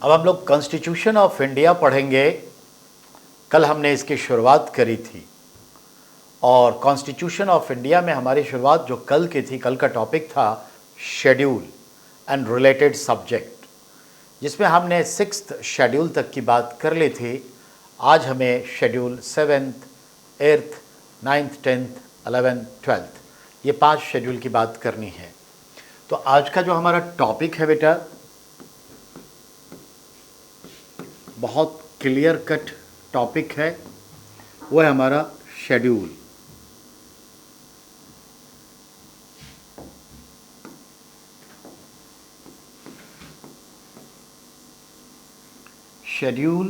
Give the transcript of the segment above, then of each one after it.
अब हम लोग कॉन्स्टिट्यूशन ऑफ इंडिया पढ़ेंगे। कल हमने इसकी शुरुआत करी थी और कॉन्स्टिट्यूशन ऑफ इंडिया में हमारी शुरुआत जो कल की थी, कल का टॉपिक था शेड्यूल एंड रिलेटेड सब्जेक्ट, जिसमें हमने 6th शेड्यूल तक की बात कर ली थी। आज हमें schedule 7th, 8th, 9th, 10th, 11th, 12th, ये 5 शेड्यूल की बात करनी है। तो आज का जो हमारा टॉपिक है बेटा, बहुत क्लियर कट टॉपिक है, वो है हमारा schedule. Schedule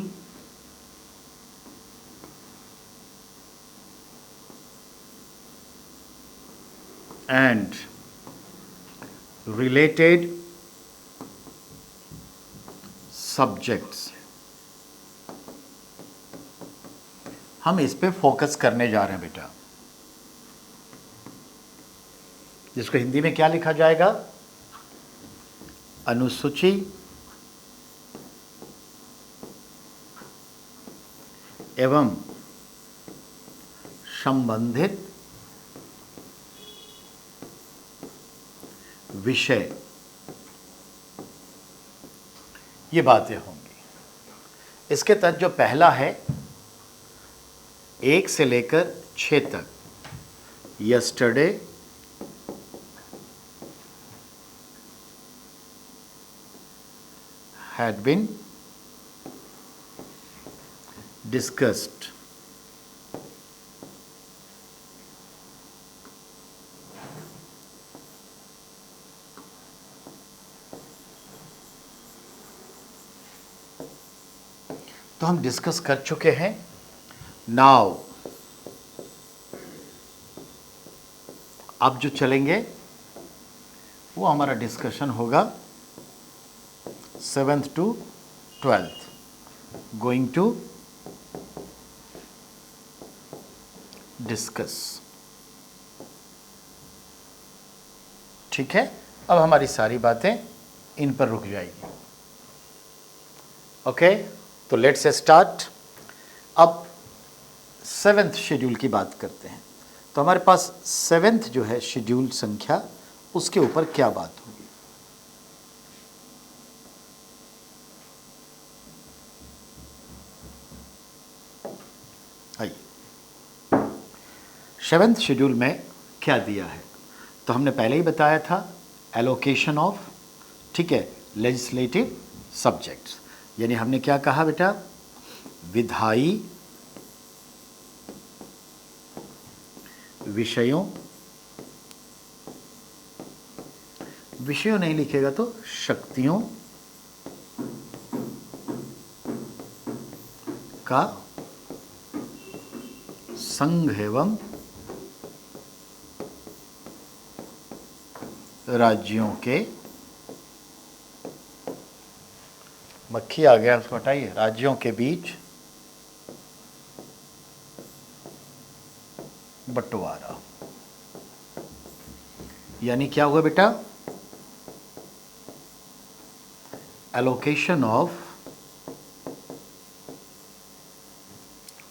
and related subjects, हम इस पे फोकस करने जा रहे हैं बेटा, जिसको हिंदी में क्या लिखा जाएगा? अनुसूची एवं संबंधित विषय, ये बातें होंगी। इसके तहत जो पहला है 1 से लेकर 6 तक, यस्टरडे, had been discussed. तो हम डिस्कस कर चुके हैं। नाउ अब जो चलेंगे वो हमारा डिस्कशन होगा 7th to 12th, going to discuss। ठीक है, अब हमारी सारी बातें इन पर रुक जाएगी। ओके, तो लेट्स स्टार्ट। अब 7th शेड्यूल की बात करते हैं। तो हमारे पास 7th जो है शेड्यूल संख्या, उसके ऊपर क्या बात होगी? आइए, 7th शेड्यूल में क्या दिया है? तो हमने पहले ही बताया था, एलोकेशन ऑफ, ठीक है, लेजिस्लेटिव सब्जेक्ट्स, यानी हमने क्या कहा बेटा? विधायी विषयों, विषयों नहीं लिखेगा तो शक्तियों का संघ एवं राज्यों के, मक्खी आ गया उसको हटाइए, राज्यों के बीच बंटवारा। यानी क्या हुआ बेटा? Allocation of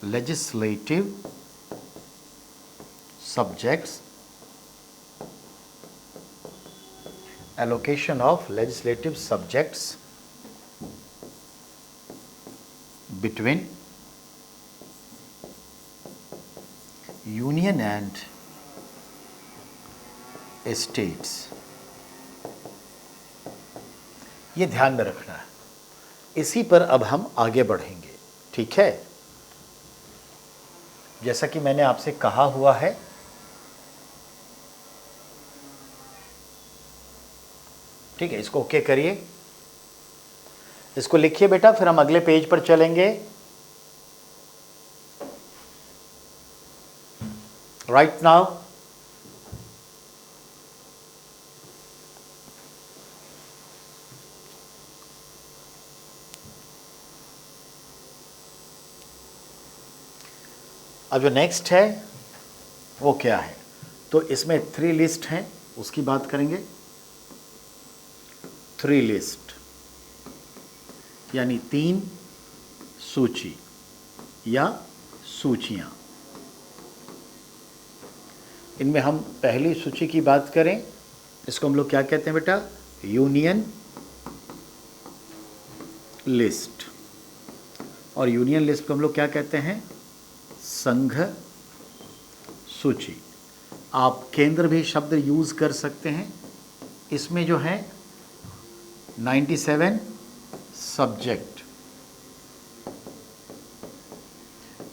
legislative subjects, allocation of legislative subjects between union and states। ये ध्यान में रखना है, इसी पर अब हम आगे बढ़ेंगे। ठीक है, जैसा कि मैंने आपसे कहा हुआ है, ठीक है, इसको ओके करिए, इसको लिखिए बेटा, फिर हम अगले पेज पर चलेंगे। राइट नाउ अब जो नेक्स्ट है वो क्या है? तो इसमें 3 लिस्ट हैं, उसकी बात करेंगे। 3 लिस्ट, यानी 3 सूची या सूचियां। इनमें हम पहली सूची की बात करें, इसको हम लोग क्या कहते हैं बेटा? Union list. और यूनियन लिस्ट को हम लोग क्या कहते हैं? संघ सूची। आप केंद्र भी शब्द यूज कर सकते हैं। इसमें जो है 97 सब्जेक्ट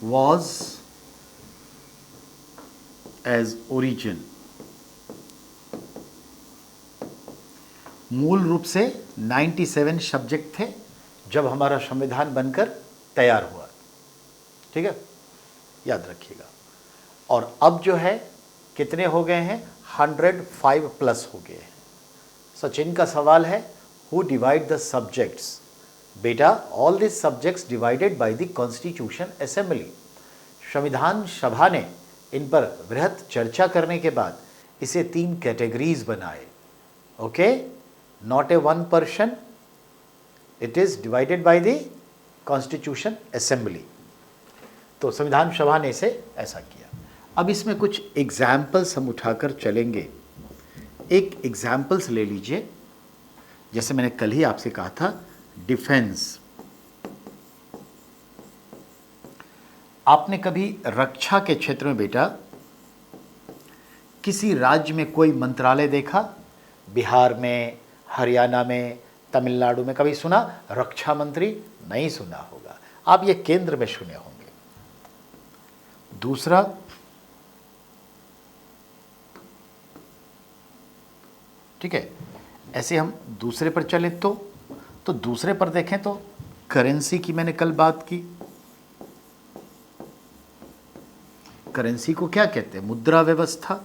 was as origin। मूल रूप से 97 सब्जेक्ट थे जब हमारा संविधान बनकर तैयार हुआ। ठीक है, याद रखिएगा। और अब जो है कितने हो गए हैं? 105 प्लस हो गए हैं। सचिन का सवाल है, हु डिवाइड द सब्जेक्ट्स? बेटा, all this subjects divided by the constitution assembly. संविधान सभा ने इन पर बृहत चर्चा करने के बाद इसे 3 कैटेगरीज बनाए। Okay, not a one person, it is divided by the constitution assembly. तो संविधान सभा ने इसे ऐसा किया। अब इसमें कुछ एग्जाम्पल्स हम उठाकर चलेंगे। एक एग्जाम्पल्स ले लीजिए, जैसे मैंने कल ही आपसे कहा था, डिफेंस। आपने कभी रक्षा के क्षेत्र में बेटा किसी राज्य में कोई मंत्रालय देखा? बिहार में, हरियाणा में, तमिलनाडु में कभी सुना रक्षा मंत्री? नहीं सुना होगा। आप ये केंद्र में सुने होंगे। दूसरा, ठीक है, ऐसे हम दूसरे पर चले तो दूसरे पर देखें तो करेंसी की मैंने कल बात की। करेंसी को क्या कहते हैं? मुद्रा व्यवस्था।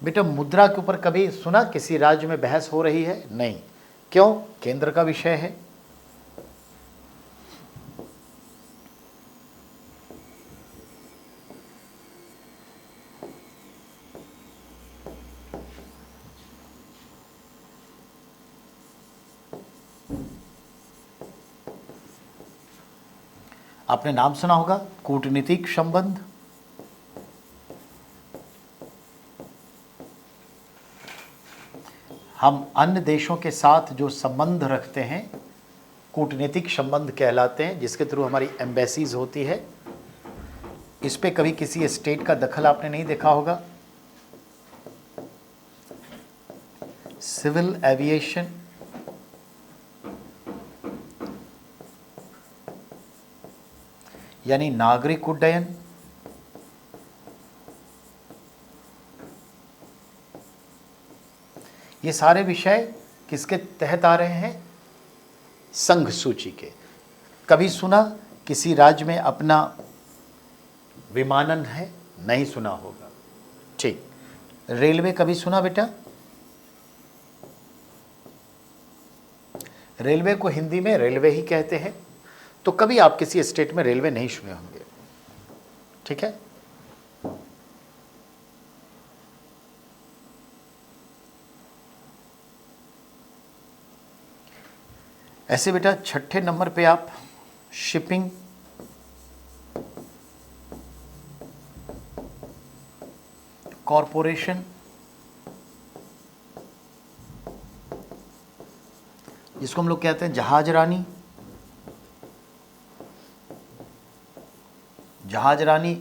बेटा, मुद्रा के ऊपर कभी सुना किसी राज्य में बहस हो रही है? नहीं। क्यों? केंद्र का विषय है। आपने नाम सुना होगा कूटनीतिक संबंध। हम अन्य देशों के साथ जो संबंध रखते हैं कूटनीतिक संबंध कहलाते हैं, जिसके थ्रू हमारी एम्बेसीज होती है। इस पे कभी किसी स्टेट का दखल आपने नहीं देखा होगा। सिविल एविएशन, यानी नागरिक उड्डयन, ये सारे विषय किसके तहत आ रहे हैं? संघ सूची के। कभी सुना किसी राज्य में अपना विमानन है? नहीं सुना होगा। ठीक। रेलवे कभी सुना बेटा? रेलवे को हिंदी में रेलवे ही कहते हैं। तो कभी आप किसी स्टेट में रेलवे नहीं सुने होंगे। ठीक है, ऐसे बेटा छठे नंबर पे आप शिपिंग, कॉरपोरेशन, जिसको हम लोग कहते हैं जहाज रानी। जहाज रानी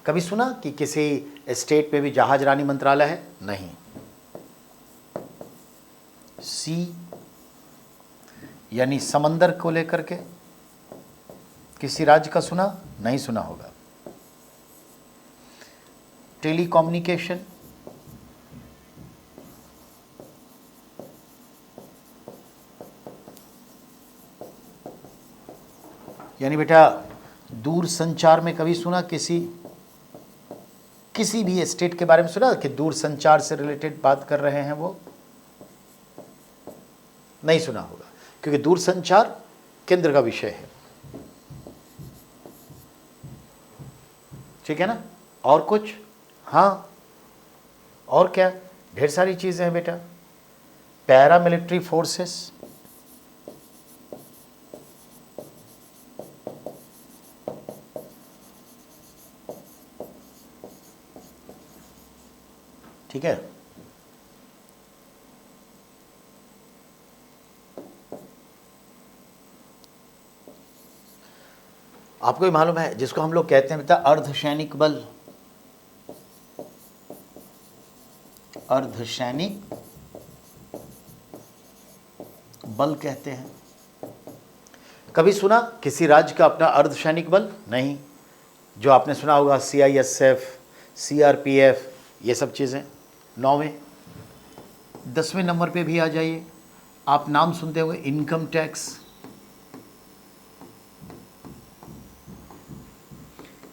कभी सुना कि किसी स्टेट पे भी जहाज रानी मंत्रालय है? नहीं। सी, यानी समंदर को लेकर के किसी राज्य का सुना? नहीं सुना होगा। टेलीकम्युनिकेशन, यानी बेटा दूर संचार में कभी सुना? किसी भी स्टेट के बारे में सुना कि दूर संचार से रिलेटेड बात कर रहे हैं? वो नहीं सुना होगा, क्योंकि दूर संचार केंद्र का विषय है। ठीक है ना? और कुछ? हाँ, और क्या? ढेर सारी चीजें हैं बेटा। पैरामिलिट्री फोर्सेस, ठीक है। आपको भी मालूम है जिसको हम लोग कहते हैं बेटा अर्धसैनिक बल, अर्धसैनिक बल कहते हैं। कभी सुना किसी राज्य का अपना अर्धसैनिक बल? नहीं। जो आपने सुना होगा CISF, CRPF, ये सब चीज़ें। 9वें 10वें नंबर पे भी आ जाइए, आप नाम सुनते होंगे इनकम टैक्स,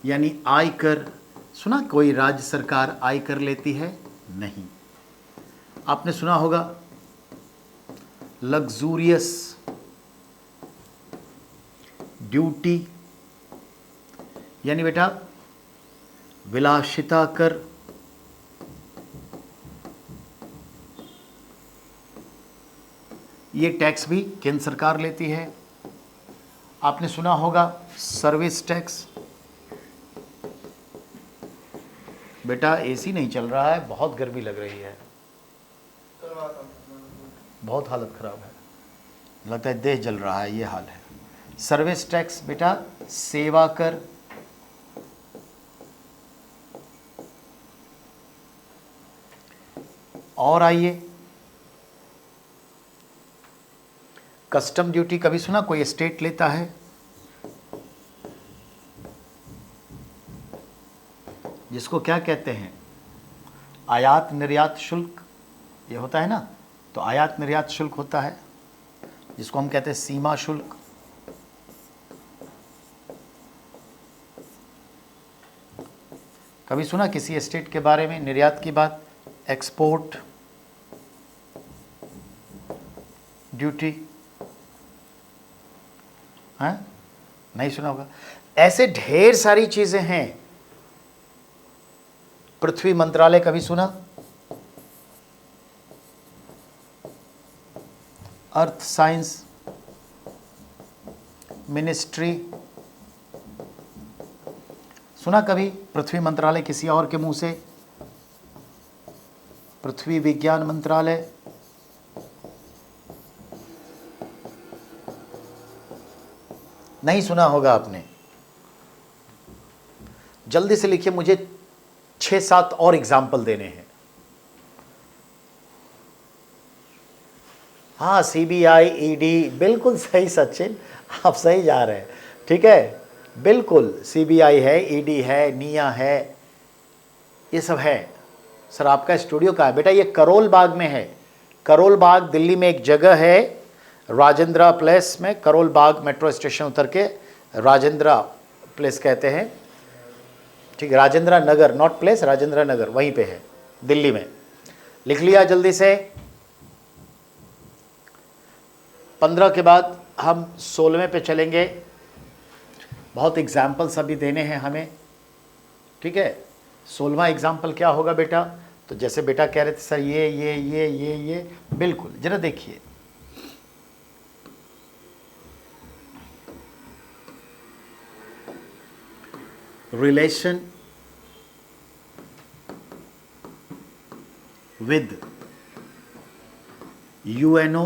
यानी आयकर। सुना कोई राज्य सरकार आयकर लेती है? नहीं। आपने सुना होगा लग्जूरियस ड्यूटी, यानी बेटा विलासिता कर। ये टैक्स भी केंद्र सरकार लेती है। आपने सुना होगा सर्विस टैक्स। बेटा एसी नहीं चल रहा है, बहुत गर्मी लग रही है, बहुत हालत ख़राब है, लगता है देह जल रहा है, ये हाल है। सर्विस टैक्स बेटा सेवा कर, और आइए कस्टम ड्यूटी। कभी सुना कोई स्टेट लेता है? जिसको क्या कहते हैं आयात निर्यात शुल्क, ये होता है ना, तो आयात निर्यात शुल्क होता है, जिसको हम कहते हैं सीमा शुल्क। कभी सुना किसी स्टेट के बारे में निर्यात की बात? एक्सपोर्ट ड्यूटी, हाँ नहीं सुना होगा। ऐसे ढेर सारी चीजें हैं। पृथ्वी मंत्रालय कभी सुना? अर्थ साइंस मिनिस्ट्री सुना कभी? पृथ्वी मंत्रालय किसी और के मुंह से? पृथ्वी विज्ञान मंत्रालय। नहीं सुना होगा आपने। जल्दी से लिखिए, मुझे 6-7 और एग्जाम्पल देने हैं। हाँ, CBI, ED, बिल्कुल सही सचिन, आप सही जा रहे हैं, ठीक है, बिल्कुल। CBI है, ED है, निया है, ये सब है। सर आपका स्टूडियो कहाँ है? बेटा ये करोल बाग में है। करोल बाग दिल्ली में एक जगह है, राजेंद्रा प्लेस में। करोल बाग मेट्रो स्टेशन उतर के राजेंद्रा प्लेस कहते हैं, ठीक है, राजेंद्रा नगर, नॉट प्लेस, राजेंद्रा नगर, वहीं पे है दिल्ली में। लिख लिया जल्दी से। 15 के बाद हम 16वें पे चलेंगे। बहुत एग्जाम्पल्स अभी देने हैं हमें, ठीक है। 16वां एग्जाम्पल क्या होगा बेटा? तो जैसे बेटा कह रहे थे सर ये बिल्कुल, जरा देखिए। Relation with UNO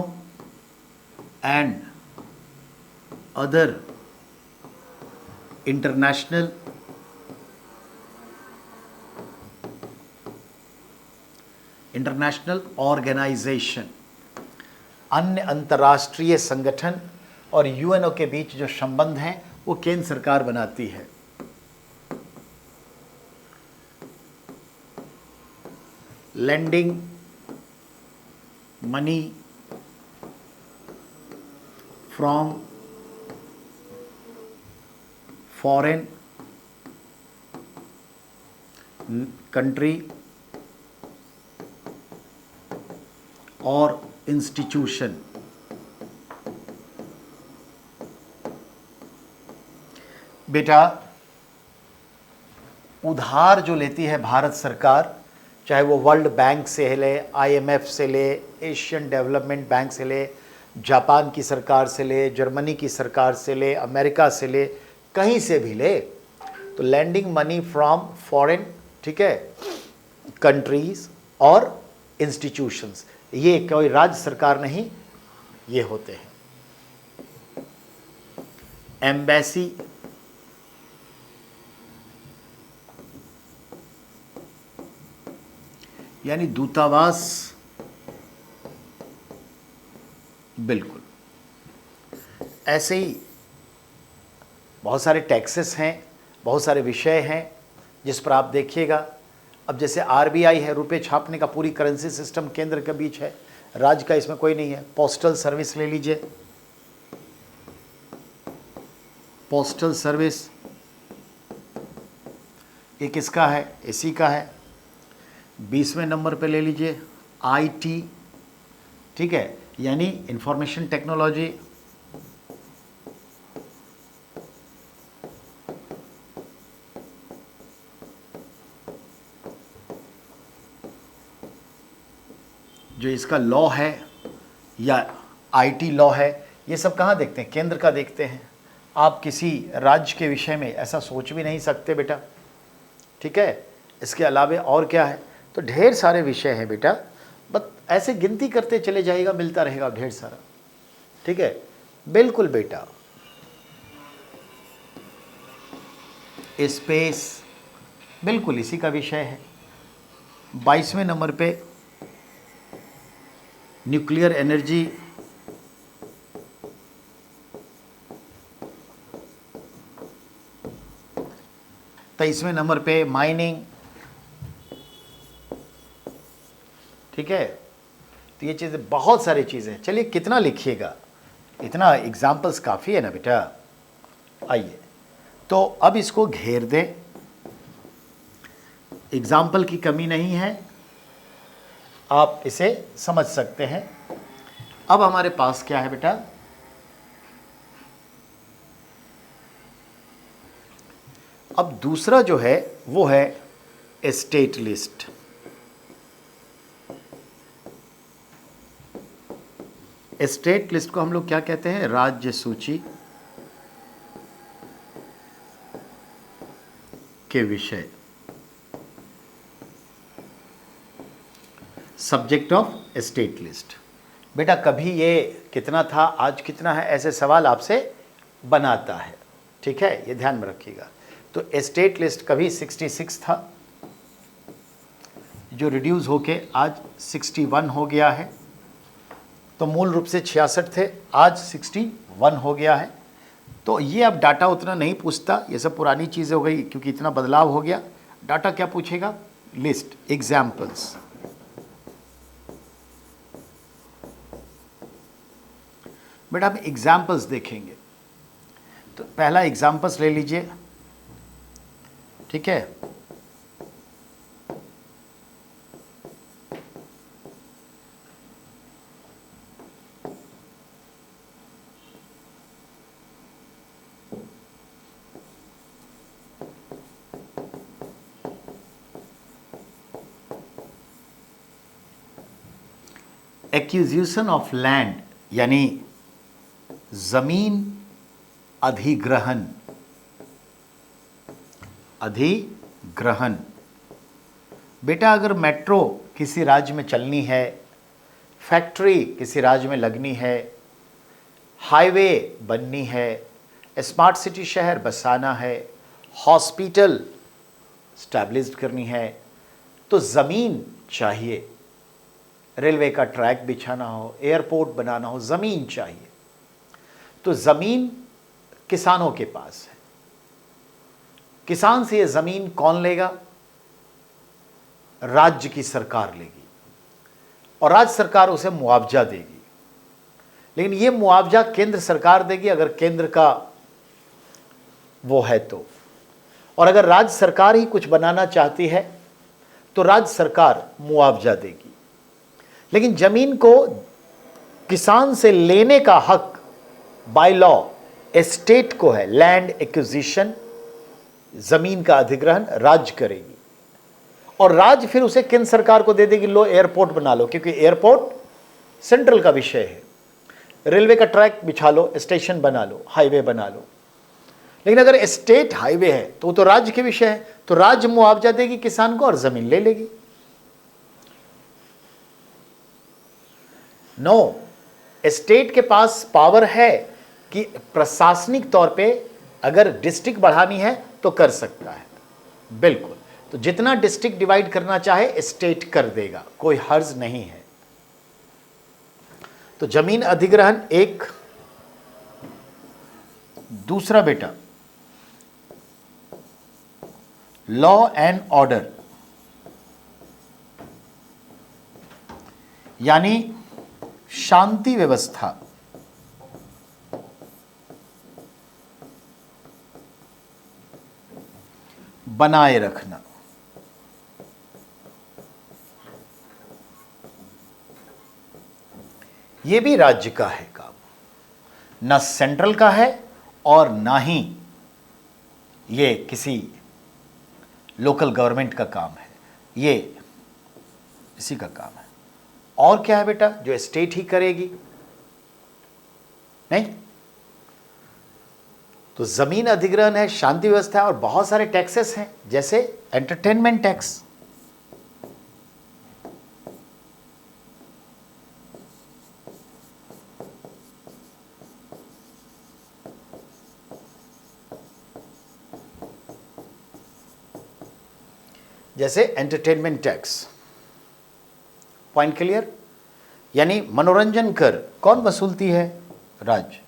and other international organisation, अन्य अंतर्राष्ट्रीय संगठन और यूएनओ के बीच जो संबंध हैं वो केंद्र सरकार बनाती है। lending money from foreign country और institution। बेटा उधार जो लेती है भारत सरकार, चाहे वो वर्ल्ड बैंक से ले, IMF से ले, एशियन डेवलपमेंट बैंक से ले, जापान की सरकार से ले, जर्मनी की सरकार से ले, अमेरिका से ले, कहीं से भी ले, तो लैंडिंग मनी फ्रॉम फॉरेन, ठीक है, कंट्रीज और इंस्टीट्यूशंस, ये कोई राज्य सरकार नहीं, ये होते हैं एम्बेसी, यानी दूतावास। बिल्कुल ऐसे ही बहुत सारे टैक्सेस हैं, बहुत सारे विषय हैं जिस पर आप देखिएगा। अब जैसे आरबीआई है, रुपए छापने का पूरी करेंसी सिस्टम केंद्र के बीच है, राज्य का इसमें कोई नहीं है। पोस्टल सर्विस ले लीजिए, पोस्टल सर्विस ये किसका है, इसी का है। 20वें नंबर पे ले लीजिए आईटी, ठीक है, यानी इंफॉर्मेशन टेक्नोलॉजी। जो इसका लॉ है या आईटी लॉ है, ये सब कहाँ देखते हैं, केंद्र का देखते हैं। आप किसी राज्य के विषय में ऐसा सोच भी नहीं सकते बेटा, ठीक है। इसके अलावे और क्या है, तो ढेर सारे विषय हैं बेटा, बस ऐसे गिनती करते चले जाइएगा, मिलता रहेगा ढेर सारा, ठीक है। बिल्कुल बेटा, स्पेस बिल्कुल इसी का विषय है। 22वें नंबर पे न्यूक्लियर एनर्जी, तो 23वें नंबर पे माइनिंग, ठीक है। तो ये चीज़ें, बहुत सारी चीज़ें, चलिए कितना लिखिएगा, इतना एग्जाम्पल्स काफ़ी है ना बेटा। आइए तो अब इसको घेर दें, एग्जाम्पल की कमी नहीं है, आप इसे समझ सकते हैं। अब हमारे पास क्या है बेटा, अब दूसरा जो है वो है स्टेट लिस्ट। स्टेट लिस्ट को हम लोग क्या कहते हैं, राज्य सूची के विषय, सब्जेक्ट ऑफ स्टेट लिस्ट। बेटा कभी ये कितना था, आज कितना है, ऐसे सवाल आपसे बनाता है, ठीक है, ये ध्यान में रखिएगा। तो स्टेट लिस्ट कभी 66 था, जो रिड्यूस होके आज 61 हो गया है। तो मूल रूप से 66 थे, आज 61 हो गया है। तो ये अब डाटा उतना नहीं पूछता, ये सब पुरानी चीज़ें हो गई क्योंकि इतना बदलाव हो गया। डाटा क्या पूछेगा, लिस्ट, एग्जाम्पल्स। बेटा हम एग्जाम्पल्स देखेंगे, तो पहला एग्जाम्पल्स ले लीजिए, ठीक है। एक्विजिशन ऑफ लैंड यानी जमीन अधिग्रहण, अधिग्रहण। बेटा अगर मेट्रो किसी राज्य में चलनी है, फैक्ट्री किसी राज्य में लगनी है, हाईवे बननी है, स्मार्ट सिटी शहर बसाना है, हॉस्पिटल स्टैब्लिश करनी है, तो ज़मीन चाहिए। रेलवे का ट्रैक बिछाना हो, एयरपोर्ट बनाना हो, ज़मीन चाहिए। तो ज़मीन किसानों के पास है। किसान से ये ज़मीन कौन लेगा, राज्य की सरकार लेगी, और राज्य सरकार उसे मुआवजा देगी। लेकिन ये मुआवजा केंद्र सरकार देगी अगर केंद्र का वो है तो, और अगर राज्य सरकार ही कुछ बनाना चाहती है तो राज्य सरकार मुआवजा देगी। लेकिन जमीन को किसान से लेने का हक बाय लॉ स्टेट को है। लैंड एक्विजिशन, जमीन का अधिग्रहण राज्य करेगी, और राज्य फिर उसे केंद्र सरकार को दे देगी, लो एयरपोर्ट बना लो, क्योंकि एयरपोर्ट सेंट्रल का विषय है। रेलवे का ट्रैक बिछा लो, स्टेशन बना लो, हाईवे बना लो। लेकिन अगर स्टेट हाईवे है तो वो तो राज्य के विषय है, तो राज्य मुआवजा देगी किसान को और जमीन ले लेगी। नो, स्टेट के पास पावर है कि प्रशासनिक तौर पे अगर डिस्ट्रिक्ट बढ़ानी है तो कर सकता है, बिल्कुल। तो जितना डिस्ट्रिक्ट डिवाइड करना चाहे स्टेट कर देगा, कोई हर्ज नहीं है। तो जमीन अधिग्रहण एक। दूसरा बेटा, लॉ एंड ऑर्डर, यानी शांति व्यवस्था। बनाए रखना। यह भी राज्य का है काम, ना सेंट्रल का है और ना ही ये किसी लोकल गवर्नमेंट का काम है, ये इसी का काम है। और क्या है बेटा जो स्टेट ही करेगी? नहीं। तो जमीन अधिग्रहण है, शांति व्यवस्था है, और बहुत सारे टैक्सेस हैं, जैसे एंटरटेनमेंट टैक्स, जैसे एंटरटेनमेंट टैक्स। Point clear? यानी मनोरंजन कर कौन वसूलती है? राज्य।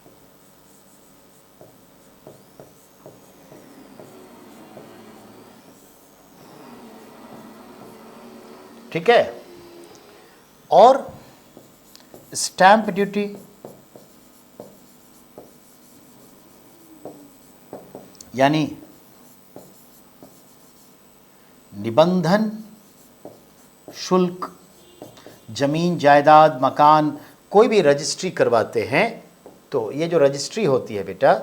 ठीक है। और स्टैंप ड्यूटी, यानी निबंधन शुल्क। जमीन जायदाद मकान कोई भी रजिस्ट्री करवाते हैं तो ये जो रजिस्ट्री होती है बेटा,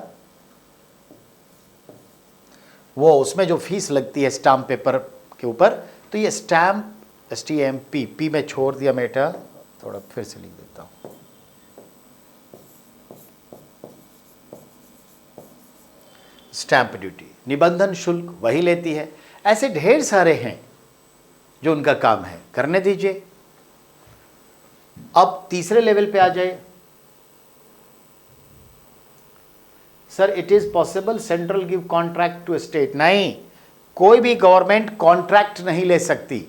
वो उसमें जो फीस लगती है स्टाम्प पेपर के ऊपर, तो ये स्टैम्प STMP, पी में छोड़ दिया बेटा, थोड़ा फिर से लिख देता हूं। स्टैंप ड्यूटी, निबंधन शुल्क वही लेती है। ऐसे ढेर सारे हैं जो उनका काम है, करने दीजिए। अब तीसरे लेवल पे आ जाए। Sir it is possible central give contract to state. नहीं, कोई भी गवर्नमेंट कॉन्ट्रैक्ट नहीं ले सकती।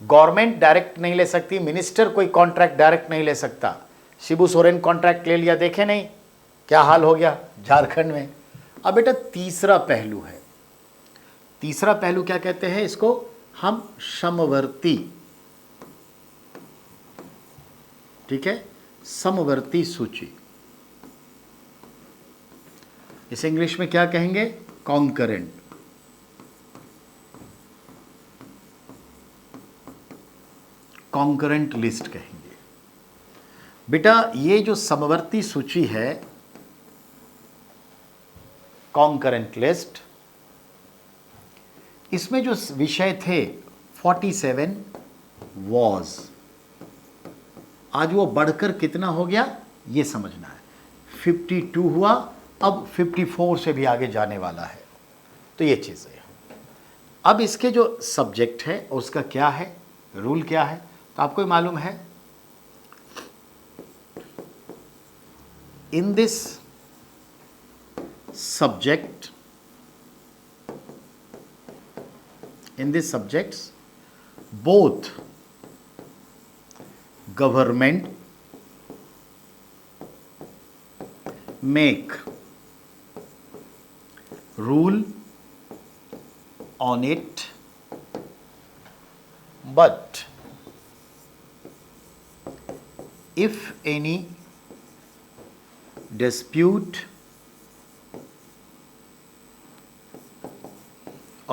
गवर्नमेंट डायरेक्ट नहीं ले सकती, मिनिस्टर कोई कॉन्ट्रैक्ट डायरेक्ट नहीं ले सकता। शिबू सोरेन कॉन्ट्रैक्ट ले लिया, देखे नहीं क्या हाल हो गया झारखंड में। अब बेटा तीसरा पहलू है। तीसरा पहलू क्या कहते हैं इसको? हम समवर्ती, ठीक है, समवर्ती सूची। इसे इंग्लिश में क्या कहेंगे? कॉन्करेंट। कॉन्करेंट लिस्ट कहेंगे। बेटा ये जो समवर्ती सूची है, कॉन्करेंट लिस्ट, इसमें जो विषय थे 47 वॉज, आज वो बढ़कर कितना हो गया ये समझना है। 52 हुआ, अब 54 से भी आगे जाने वाला है। तो ये चीज़ है। अब इसके जो सब्जेक्ट है उसका क्या है, रूल क्या है, तो आपको मालूम है। In this subject, in these subjects both government make rule on it, but if any dispute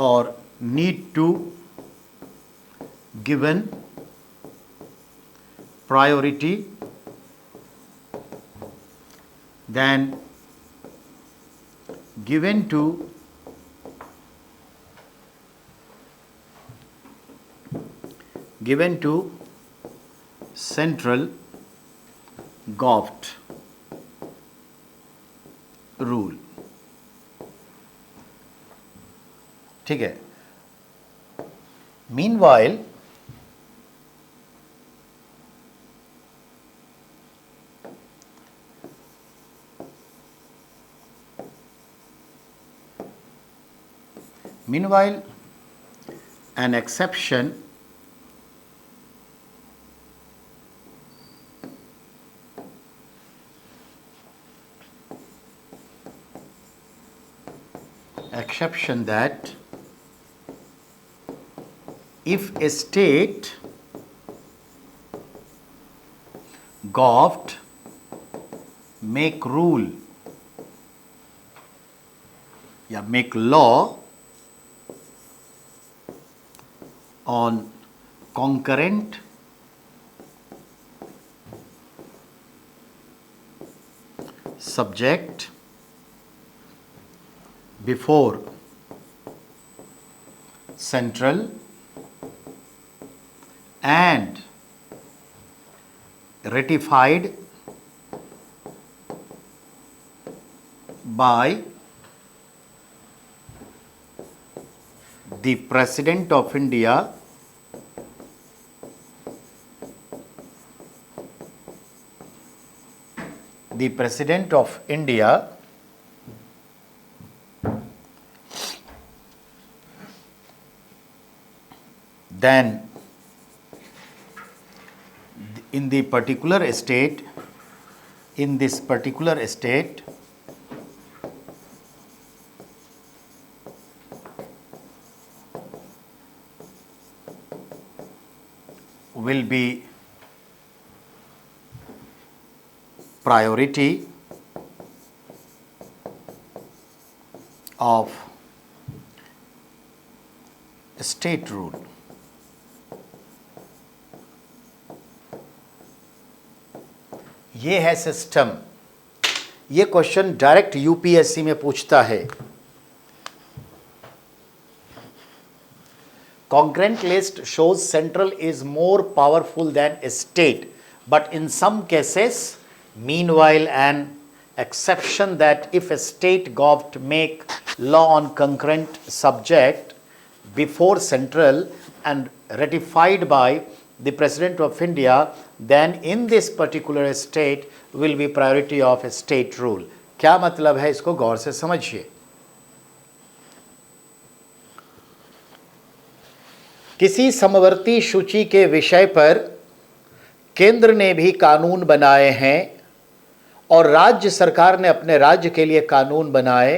or need to given priority, then given to central govt rule। ठीक है। Meanwhile Meanwhile, an exception that if a state govt make rule या make law on concurrent subject before central and ratified by the President of India then in this particular state will be priority of state rule. ये है system. ये question direct UPSC में पूछता है। Concurrent list shows central is more powerful than state, but in some cases, meanwhile, an exception that if a state govt make law on concurrent subject before central and ratified by the President of India, then in this particular state will be priority of a state rule. क्या मतलब है, इसको गौर से समझिए। किसी समवर्ती सूची के विषय पर केंद्र ने भी कानून बनाए हैं और राज्य सरकार ने अपने राज्य के लिए कानून बनाए,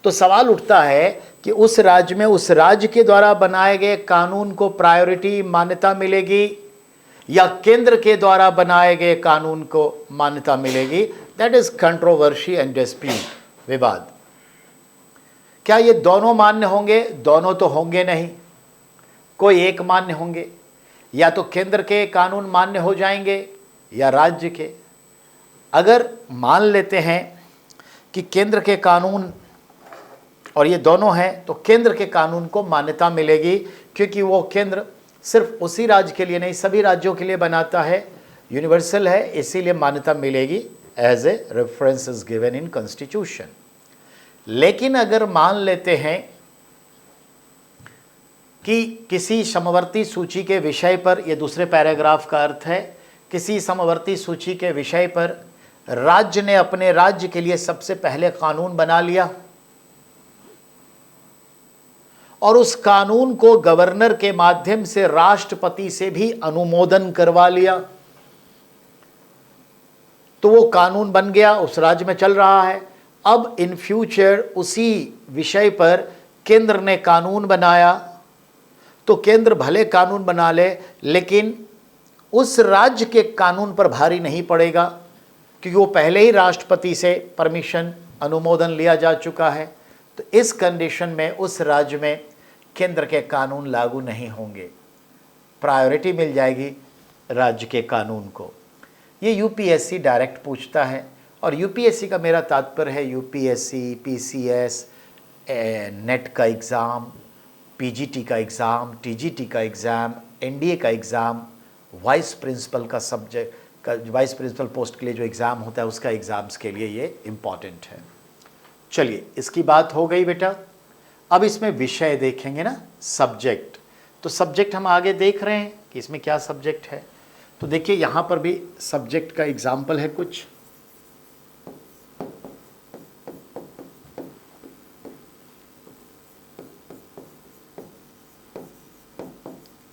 तो सवाल उठता है कि उस राज्य में उस राज्य के द्वारा बनाए गए कानून को प्रायोरिटी मान्यता मिलेगी या केंद्र के द्वारा बनाए गए कानून को मान्यता मिलेगी। That is controversy and dispute, विवाद। क्या ये दोनों मान्य होंगे? दोनों तो होंगे नहीं, कोई एक मान्य होंगे। या तो केंद्र के कानून मान्य हो जाएंगे या राज्य के। अगर मान लेते हैं कि केंद्र के कानून और ये दोनों हैं, तो केंद्र के कानून को मान्यता मिलेगी, क्योंकि वो केंद्र सिर्फ उसी राज्य के लिए नहीं सभी राज्यों के लिए बनाता है, यूनिवर्सल है, इसीलिए मान्यता मिलेगी। As a reference is given in constitution. लेकिन अगर मान लेते हैं कि किसी समवर्ती सूची के विषय पर, ये दूसरे पैराग्राफ का अर्थ है, किसी समवर्ती सूची के विषय पर राज्य ने अपने राज्य के लिए सबसे पहले कानून बना लिया और उस कानून को गवर्नर के माध्यम से राष्ट्रपति से भी अनुमोदन करवा लिया, तो वो कानून बन गया, उस राज्य में चल रहा है। अब इन फ्यूचर उसी विषय पर केंद्र ने कानून बनाया, तो केंद्र भले कानून बना ले, लेकिन उस राज्य के कानून पर भारी नहीं पड़ेगा, क्योंकि वो पहले ही राष्ट्रपति से परमिशन, अनुमोदन लिया जा चुका है। तो इस कंडीशन में उस राज्य में केंद्र के कानून लागू नहीं होंगे, प्रायोरिटी मिल जाएगी राज्य के कानून को। ये यूपीएससी डायरेक्ट पूछता है, और यूपीएससी का मेरा तात्पर्य है यूपीएससी, पीसीएस, नेट का एग्ज़ाम, पीजीटी का एग्ज़ाम, टीजीटी का एग्ज़ाम, एनडीए का एग्ज़ाम, वाइस प्रिंसिपल का सब्जेक्ट का, वाइस प्रिंसिपल पोस्ट के लिए जो एग्ज़ाम होता है उसका एग्ज़ाम्स के लिए ये इम्पॉर्टेंट है। चलिए, इसकी बात हो गई बेटा। अब इसमें विषय देखेंगे ना, सब्जेक्ट। तो सब्जेक्ट हम आगे देख रहे हैं कि इसमें क्या सब्जेक्ट है। तो देखिए यहाँ पर भी सब्जेक्ट का एग्जाम्पल है कुछ।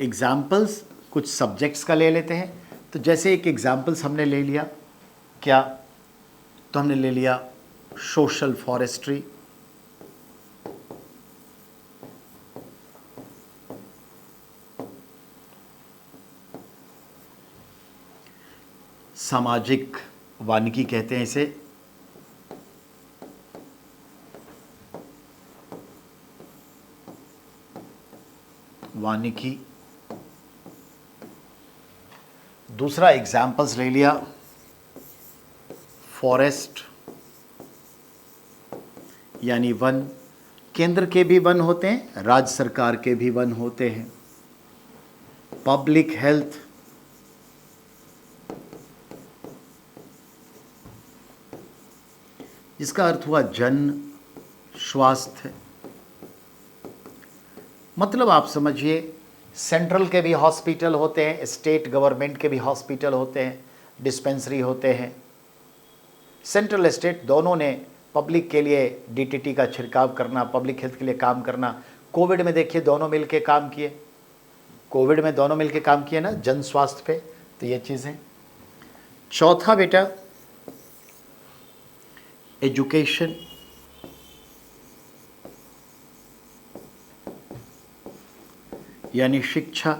एग्जाम्पल्स कुछ सब्जेक्ट्स का ले लेते हैं। तो जैसे एक एग्जाम्पल्स हमने ले लिया क्या, तो हमने ले लिया सोशल फॉरेस्ट्री, सामाजिक वानिकी कहते हैं इसे, वानिकी। दूसरा एग्जाम्पल्स ले लिया फॉरेस्ट, यानी वन। केंद्र के भी वन होते हैं, राज्य सरकार के भी वन होते हैं। पब्लिक हेल्थ, जिसका अर्थ हुआ जन स्वास्थ्य। मतलब आप समझिए, सेंट्रल के भी हॉस्पिटल होते हैं, स्टेट गवर्नमेंट के भी हॉस्पिटल होते हैं, डिस्पेंसरी होते हैं। सेंट्रल स्टेट दोनों ने पब्लिक के लिए डीटीटी का छिड़काव करना, पब्लिक हेल्थ के लिए काम करना। कोविड में देखिए दोनों मिलके काम किए, कोविड में दोनों मिलके काम किए ना, जन स्वास्थ्य पे। तो ये चीज़ें। चौथा बेटा एजुकेशन, यानी शिक्षा।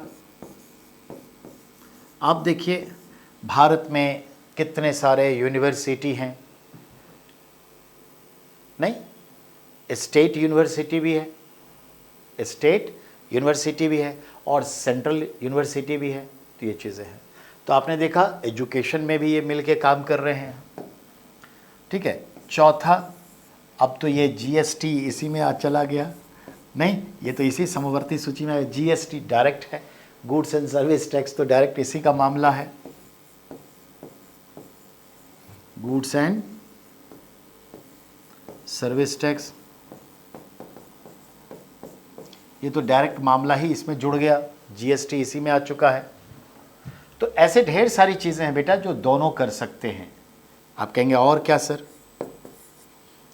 आप देखिए भारत में कितने सारे यूनिवर्सिटी हैं, नहीं, स्टेट यूनिवर्सिटी भी है, स्टेट यूनिवर्सिटी भी है और सेंट्रल यूनिवर्सिटी भी है। तो ये चीज़ें हैं। तो आपने देखा एजुकेशन में भी ये मिलके काम कर रहे हैं। ठीक है। चौथा, अब तो ये जीएसटी इसी में आ चला गया, नहीं, ये तो इसी समवर्ती सूची में जीएसटी डायरेक्ट है, गुड्स एंड सर्विस टैक्स तो डायरेक्ट इसी का मामला है। गुड्स एंड सर्विस टैक्स, ये तो डायरेक्ट मामला ही इसमें जुड़ गया, जीएसटी इसी में आ चुका है। तो ऐसे ढेर सारी चीज़ें हैं बेटा जो दोनों कर सकते हैं। आप कहेंगे और क्या सर,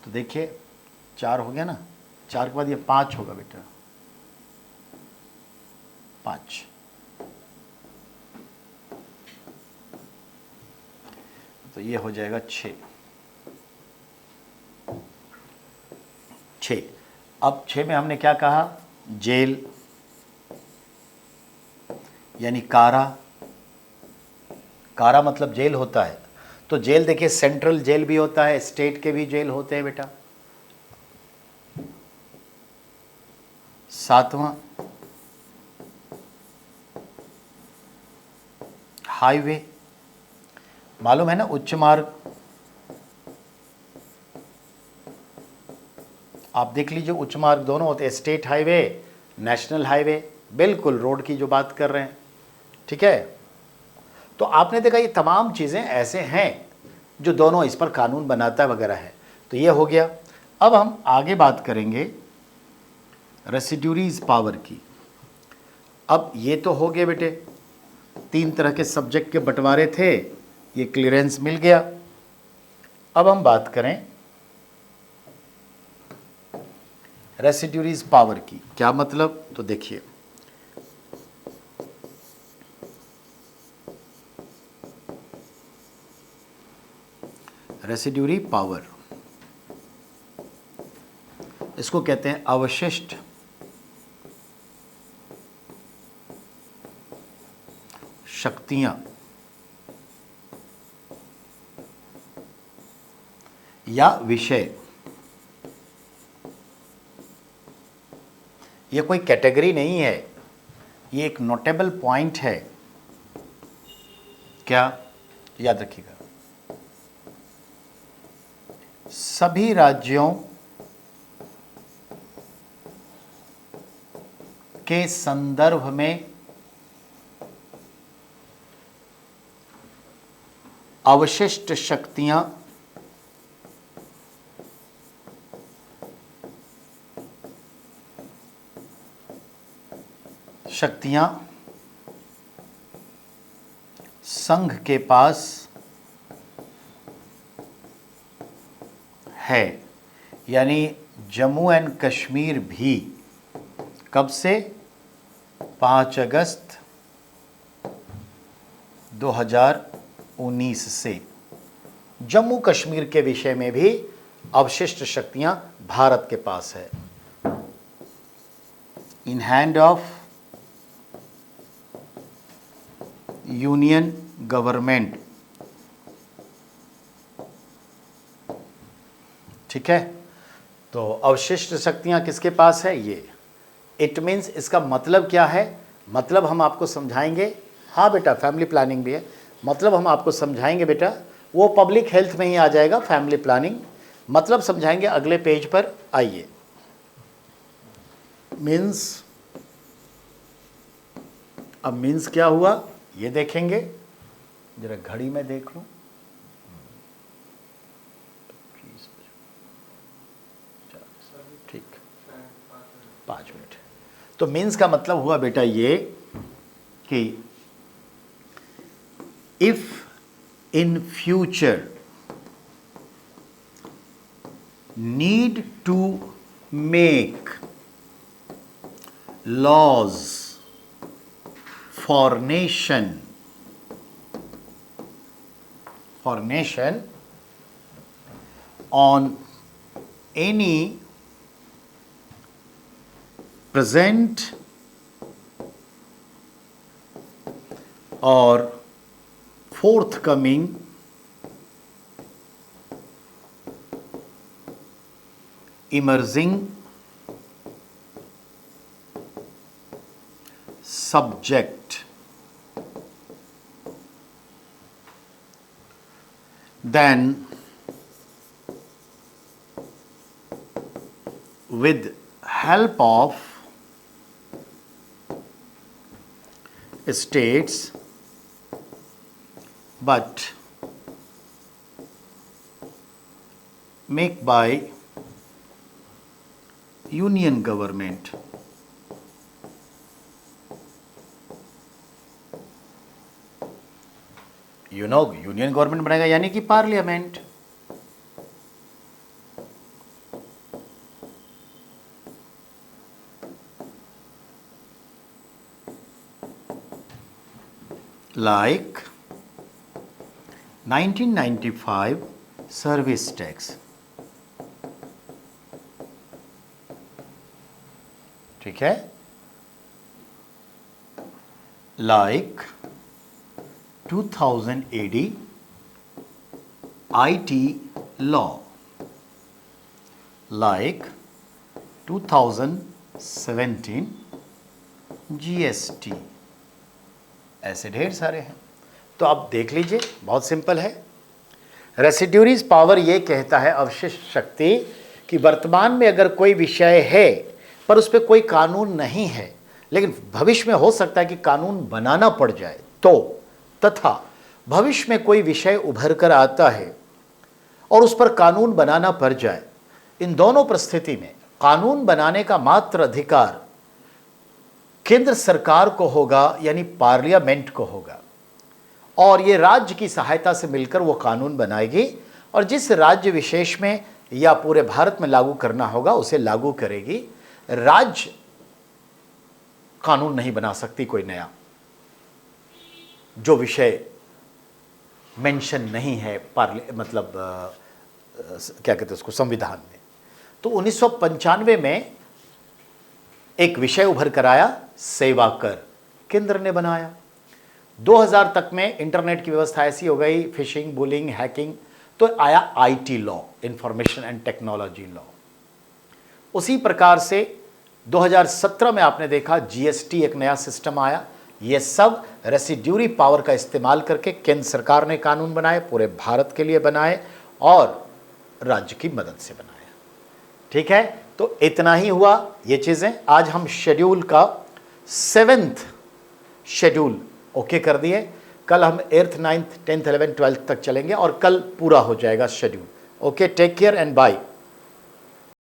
तो देखिए 4 हो गया ना, 4 के बाद ये 5 होगा बेटा, 5। तो ये हो जाएगा 6। अब 6 में हमने क्या कहा, जेल यानी कारा। कारा मतलब जेल होता है। तो जेल देखिए सेंट्रल जेल भी होता है, स्टेट के भी जेल होते हैं बेटा। 7वां हाईवे, मालूम है ना, उच्च मार्ग। आप देख लीजिए उच्च मार्ग दोनों होते हैं, स्टेट हाईवे, नेशनल हाईवे, बिल्कुल रोड की जो बात कर रहे हैं। ठीक है। तो आपने देखा ये तमाम चीज़ें ऐसे हैं जो दोनों इस पर कानून बनाता वगैरह है। तो ये हो गया। अब हम आगे बात करेंगे रेसिड्यूरीज पावर की। अब ये तो हो गए बेटे, 3 तरह के सब्जेक्ट के बंटवारे थे, ये क्लियरेंस मिल गया। अब हम बात करें रेसिड्यूरीज पावर की। क्या मतलब, तो देखिए रेसिड्यूरी पावर, इसको कहते हैं अवशिष्ट शक्तियां या विषय। ये कोई कैटेगरी नहीं है, ये एक नोटेबल पॉइंट है। क्या, याद रखिएगा, सभी राज्यों के संदर्भ में अवशिष्ट शक्तियां संघ के पास है। यानी जम्मू एंड कश्मीर भी कब से, 5 अगस्त 2019 से जम्मू कश्मीर के विषय में भी अवशिष्ट शक्तियां भारत के पास है। In hand of union government. ठीक है, तो अवशिष्ट शक्तियां किसके पास है? ये। इट मीन्स इसका मतलब क्या है? मतलब हम आपको समझाएंगे। हाँ बेटा, फैमिली प्लानिंग भी है। मतलब हम आपको समझाएंगे बेटा, वो पब्लिक हेल्थ में ही आ जाएगा, फैमिली प्लानिंग। मतलब समझाएंगे अगले पेज पर। आइए, मीन्स, अब मीन्स क्या हुआ ये देखेंगे। जरा घड़ी में देख लूं। ठीक, 5 मिनट। तो मीन्स का मतलब हुआ बेटा ये कि if in future need to make laws for nation on any present or forthcoming emerging subject, then with help of states but make by union government. Union government बनेगा यानी कि पार्लियामेंट। Like 1995 service tax. ठीक है, like 2000 AD IT law, like 2017 GST। ऐसे ढेर सारे हैं। तो आप देख लीजिए, बहुत सिंपल है। रेसिड्यूरीज पावर ये कहता है, अवशिष्ट शक्ति, कि वर्तमान में अगर कोई विषय है पर उस पर कोई कानून नहीं है, लेकिन भविष्य में हो सकता है कि कानून बनाना पड़ जाए, तो तथा भविष्य में कोई विषय उभर कर आता है और उस पर कानून बनाना पड़ जाए, इन दोनों परिस्थिति में कानून बनाने का मात्र अधिकार केंद्र सरकार को होगा, यानी पार्लियामेंट को होगा, और ये राज्य की सहायता से मिलकर वो कानून बनाएगी, और जिस राज्य विशेष में या पूरे भारत में लागू करना होगा उसे लागू करेगी। राज्य कानून नहीं बना सकती कोई नया, जो विषय मेंशन नहीं है मतलब क्या कहते हैं उसको, संविधान में। तो 1995 में एक विषय उभर कर आया, सेवा कर, केंद्र ने बनाया। 2000 तक में इंटरनेट की व्यवस्था ऐसी हो गई, फिशिंग, बुलिंग, हैकिंग, तो आया IT law, information and technology law. उसी प्रकार से 2017 में आपने देखा GST एक नया सिस्टम आया। ये सब रेसिड्यूरी पावर का इस्तेमाल करके केंद्र सरकार ने कानून बनाए, पूरे भारत के लिए बनाए और राज्य की मदद से बनाया। ठीक है, तो इतना ही हुआ ये चीज़ें। आज हम शेड्यूल का 7th शेड्यूल ओके कर दिए। कल हम 8th, 9th, 10th, 11th, 12th तक चलेंगे और कल पूरा हो जाएगा schedule. Okay, take care and bye.